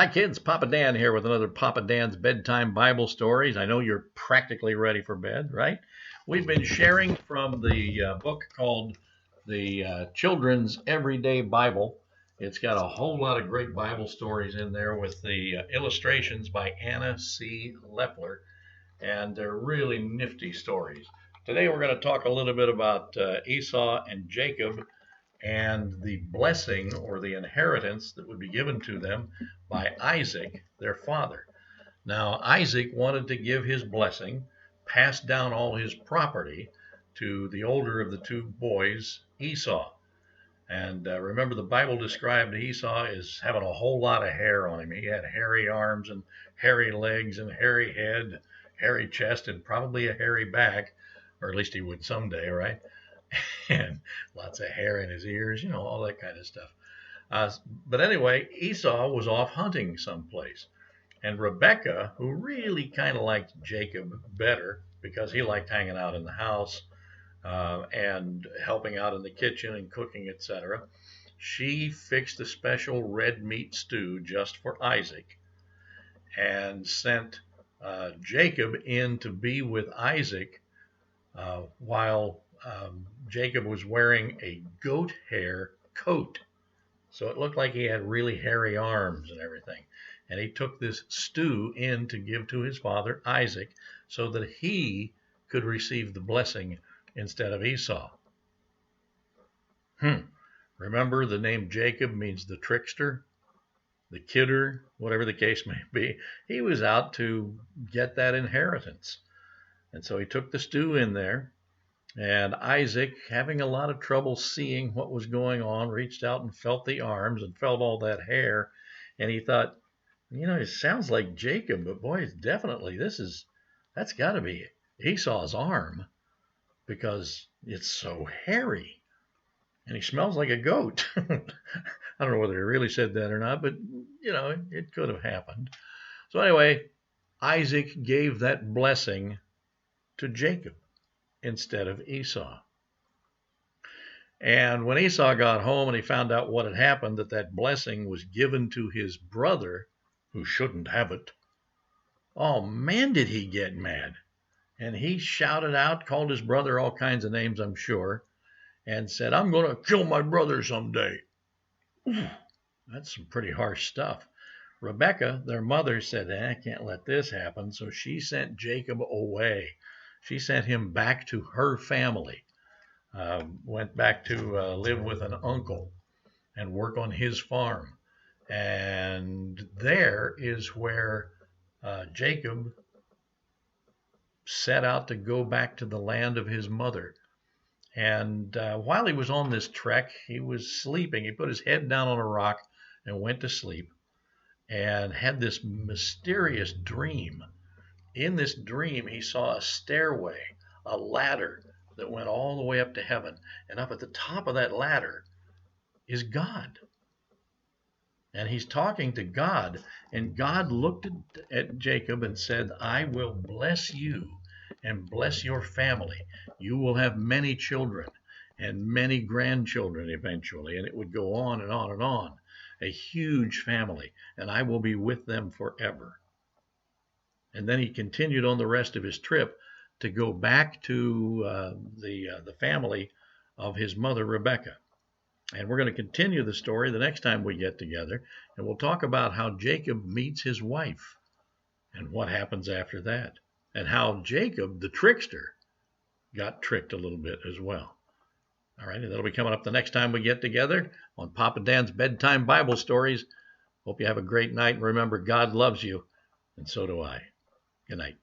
Hi, kids. Papa Dan here with another Papa Dan's Bedtime Bible Stories. I know you're practically ready for bed, right? We've been sharing from the book called the Children's Everyday Bible. It's got a whole lot of great Bible stories in there with the illustrations by Anna C. Lepler, and they're really nifty stories. Today we're going to talk a little bit about Esau and Jacob and the blessing or the inheritance that would be given to them by Isaac, their father. Now, Isaac wanted to give his blessing, pass down all his property to the older of the two boys, Esau. And remember, the Bible described Esau as having a whole lot of hair on him. He had hairy arms and hairy legs and hairy head, hairy chest, and probably a hairy back, or at least he would someday, right? And lots of hair in his ears, all that kind of stuff. But anyway, Esau was off hunting someplace. And Rebekah, who really kind of liked Jacob better because he liked hanging out in the house and helping out in the kitchen and cooking, etc., she fixed a special red meat stew just for Isaac and sent Jacob in to be with Isaac while Jacob was wearing a goat hair coat. So it looked like he had really hairy arms and everything. And he took this stew in to give to his father, Isaac, so that he could receive the blessing instead of Esau. Remember, the name Jacob means the trickster, the kidder, whatever the case may be. He was out to get that inheritance. And so he took the stew in there. And Isaac, having a lot of trouble seeing what was going on, reached out and felt the arms and felt all that hair. And he thought, it sounds like Jacob, but boy, definitely that's got to be Esau's arm because it's so hairy. And he smells like a goat. I don't know whether he really said that or not, but, it could have happened. So anyway, Isaac gave that blessing to Jacob instead of Esau. And when Esau got home and he found out what had happened, that blessing was given to his brother who shouldn't have it, oh man, did he get mad. And he shouted out, called his brother all kinds of names, I'm sure, and said, I'm going to kill my brother someday. That's some pretty harsh stuff. Rebekah, their mother, said, I can't let this happen. So she sent Jacob away. She sent him back to her family, went back to live with an uncle and work on his farm. And there is where Jacob set out to go back to the land of his mother. And while he was on this trek, he was sleeping. He put his head down on a rock and went to sleep and had this mysterious dream. In this dream, he saw a stairway, a ladder that went all the way up to heaven. And up at the top of that ladder is God. And he's talking to God. And God looked at Jacob and said, I will bless you and bless your family. You will have many children and many grandchildren eventually. And it would go on and on and on. A huge family. And I will be with them forever. And then he continued on the rest of his trip to go back to the family of his mother, Rebekah. And we're going to continue the story the next time we get together. And we'll talk about how Jacob meets his wife and what happens after that. And how Jacob, the trickster, got tricked a little bit as well. All right, and that'll be coming up the next time we get together on Papa Dan's Bedtime Bible Stories. Hope you have a great night. And remember, God loves you, and so do I. Good night.